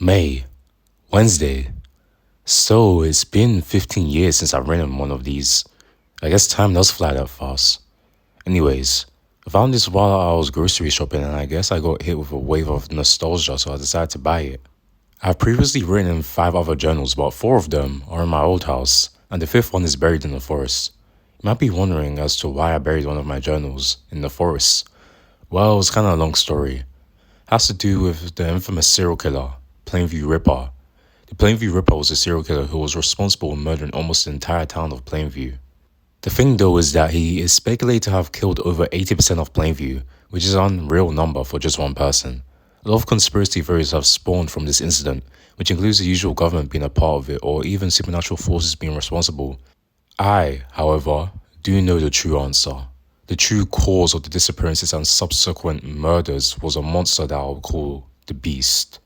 May, Wednesday. So it's been 15 years since I've written one of these. I guess time does fly that fast. Anyways, I found this while I was grocery shopping and I guess I got hit with a wave of nostalgia, so I decided to buy it. I've previously written in 5 other journals, but 4 of them are in my old house, and the 5th one is buried in the forest. You might be wondering as to why I buried one of my journals in the forest. Well, it's kind of a long story. It has to do with the infamous serial killer, Plainview Ripper. The Plainview Ripper was a serial killer who was responsible for murdering almost the entire town of Plainview. The thing though is that he is speculated to have killed over 80% of Plainview, which is an unreal number for just one person. A lot of conspiracy theories have spawned from this incident, which includes the usual government being a part of it or even supernatural forces being responsible. I, however, do know the true answer. The true cause of the disappearances and subsequent murders was a monster that I'll call the Beast.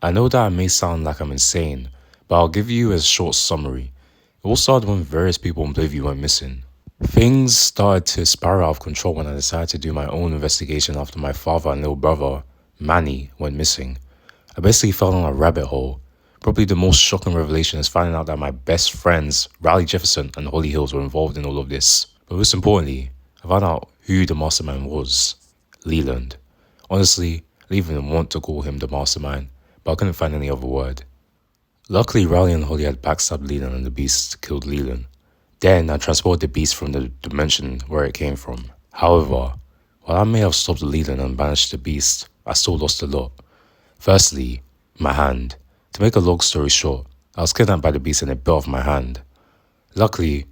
I know that I may sound like I'm insane, but I'll give you a short summary. It all started when various people in Plainview went missing. Things started to spiral out of control when I decided to do my own investigation after my father and little brother, Manny, went missing. I basically fell down a rabbit hole. Probably the most shocking revelation is finding out that my best friends, Riley Jefferson and Holly Hills, were involved in all of this. But most importantly, I found out who the mastermind was. Leland. Honestly, I didn't even want to call him the mastermind, but I couldn't find any other word. Luckily, Riley and Holly had backstabbed Leland and the beast killed Leland. Then I transported the beast from the dimension where it came from. However, while I may have stopped Leland and banished the beast, I still lost a lot. Firstly, my hand. To make a long story short, I was kidnapped by the beast and it bit off my hand. Luckily,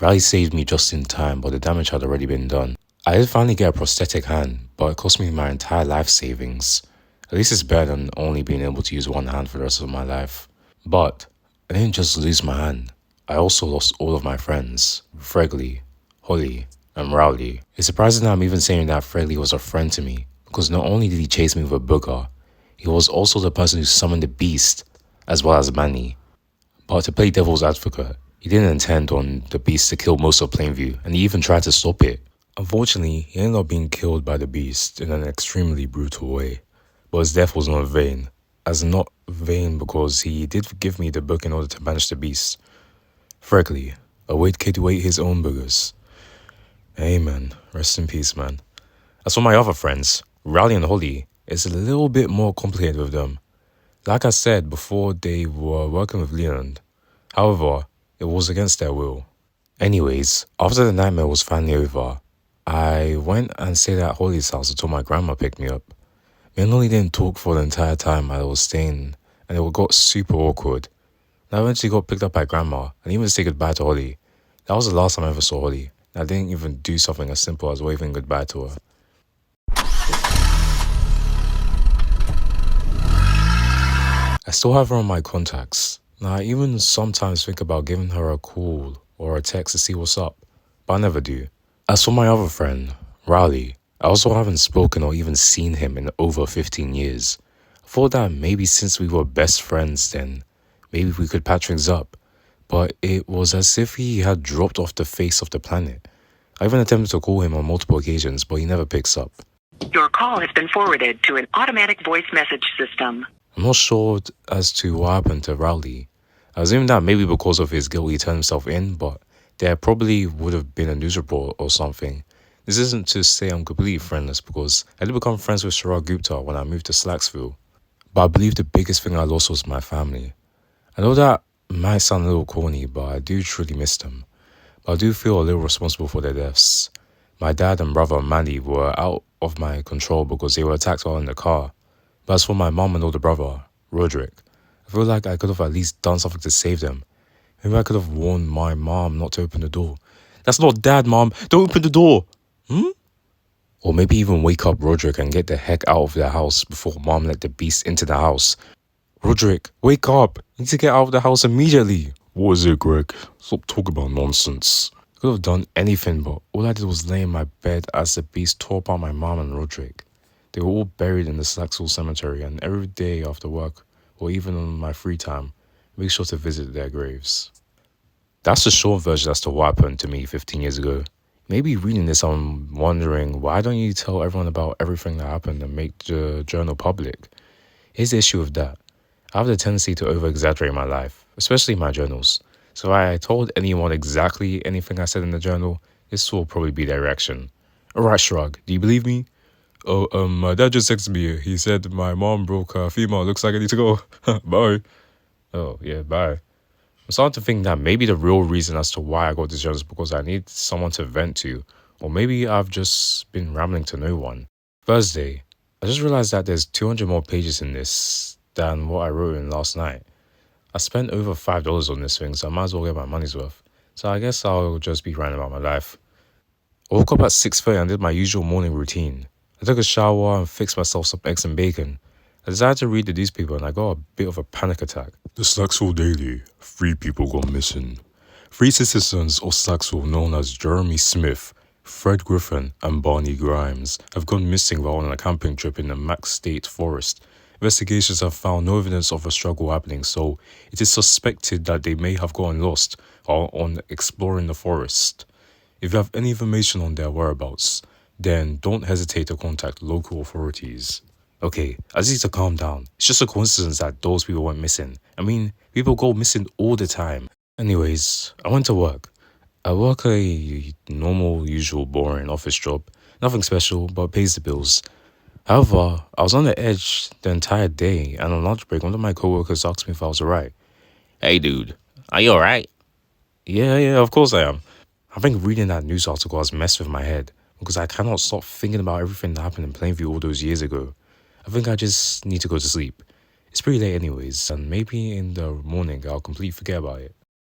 Riley saved me just in time, but the damage had already been done. I did finally get a prosthetic hand, but it cost me my entire life savings. At least it's better than only being able to use one hand for the rest of my life. But I didn't just lose my hand. I also lost all of my friends, Fregley, Holly, and Rowley. It's surprising that I'm even saying that Fregley was a friend to me, because not only did he chase me with a booger, he was also the person who summoned the beast, as well as Manny. But to play devil's advocate, he didn't intend on the beast to kill most of Plainview, and he even tried to stop it. Unfortunately, he ended up being killed by the beast in an extremely brutal way. But his death was not vain. As not vain because he did give me the book in order to banish the beast. Fregley, a white kid who ate his own boogers. Amen. Rest in peace, man. As for my other friends, Riley and Holly, it's a little bit more complicated with them. Like I said before, they were working with Leland. However, it was against their will. Anyways, after the nightmare was finally over, I went and stayed at Holly's house until my grandma picked me up. Me and Holly didn't talk for the entire time I was staying, and it got super awkward. And I eventually got picked up by grandma, and even to say goodbye to Holly. That was the last time I ever saw Holly. I didn't even do something as simple as waving goodbye to her. I still have her on my contacts. Now, I even sometimes think about giving her a call or a text to see what's up, but I never do. As for my other friend, Riley, I also haven't spoken or even seen him in over 15 years. I thought that maybe since we were best friends then, maybe we could patch things up. But it was as if he had dropped off the face of the planet. I even attempted to call him on multiple occasions, but he never picks up. Your call has been forwarded to an automatic voice message system. I'm not sure as to what happened to Rowley. I assume that maybe because of his guilt he turned himself in, but there probably would have been a news report or something. This isn't to say I'm completely friendless because I did become friends with Shara Gupta when I moved to Slacksville. But I believe the biggest thing I lost was my family. I know that might sound a little corny, but I do truly miss them. But I do feel a little responsible for their deaths. My dad and brother Manny were out of my control because they were attacked while in the car. But as for my mom and older brother, Roderick, I feel like I could have at least done something to save them. Maybe I could have warned my mom not to open the door. That's not Dad, Mom! Don't open the door! Or maybe even wake up Roderick and get the heck out of their house before Mom let the beast into the house. Roderick, wake up! You need to get out of the house immediately! What is it, Greg? Stop talking about nonsense. I could have done anything, but all I did was lay in my bed as the beast tore apart my mom and Roderick. They were all buried in the Saxville cemetery, and every day after work, or even on my free time, I make sure to visit their graves. That's the short version as to what happened to me 15 years ago. Maybe reading this, I'm wondering, why don't you tell everyone about everything that happened and make the journal public? Here's the issue with that. I have the tendency to over-exaggerate my life, especially my journals. So if I told anyone exactly anything I said in the journal, this will probably be their reaction. Alright, Shrug, do you believe me? Oh, my dad just texted me. He said my mom broke her female. Looks like I need to go. Bye. Oh, yeah, bye. I'm starting to think that maybe the real reason as to why I got this journal is because I need someone to vent to. Or maybe I've just been rambling to no one. Thursday, I just realized that there's 200 more pages in this than what I wrote in last night. I spent over $5 on this thing, so I might as well get my money's worth. So I guess I'll just be ranting about my life. I woke up at 6:30 and did my usual morning routine. I took a shower and fixed myself some eggs and bacon. I decided to read the newspaper and I got a bit of a panic attack. The Saxville Daily. 3 people gone missing. 3 citizens of Saxville known as Jeremy Smith, Fred Griffin and Barney Grimes have gone missing while on a camping trip in the Max State Forest. Investigations have found no evidence of a struggle happening, so it is suspected that they may have gotten lost while on exploring the forest. If you have any information on their whereabouts, then don't hesitate to contact local authorities. Okay, I just need to calm down. It's just a coincidence that those people went missing. I mean, people go missing all the time. Anyways, I went to work. I work a normal, usual, boring office job. Nothing special, but pays the bills. However, I was on the edge the entire day, and on lunch break, one of my coworkers asked me if I was alright. Hey dude, are you alright? Yeah, of course I am. I think reading that news article has messed with my head because I cannot stop thinking about everything that happened in Plainview all those years ago. I think I just need to go to sleep. It's pretty late anyways, and maybe in the morning I'll completely forget about it.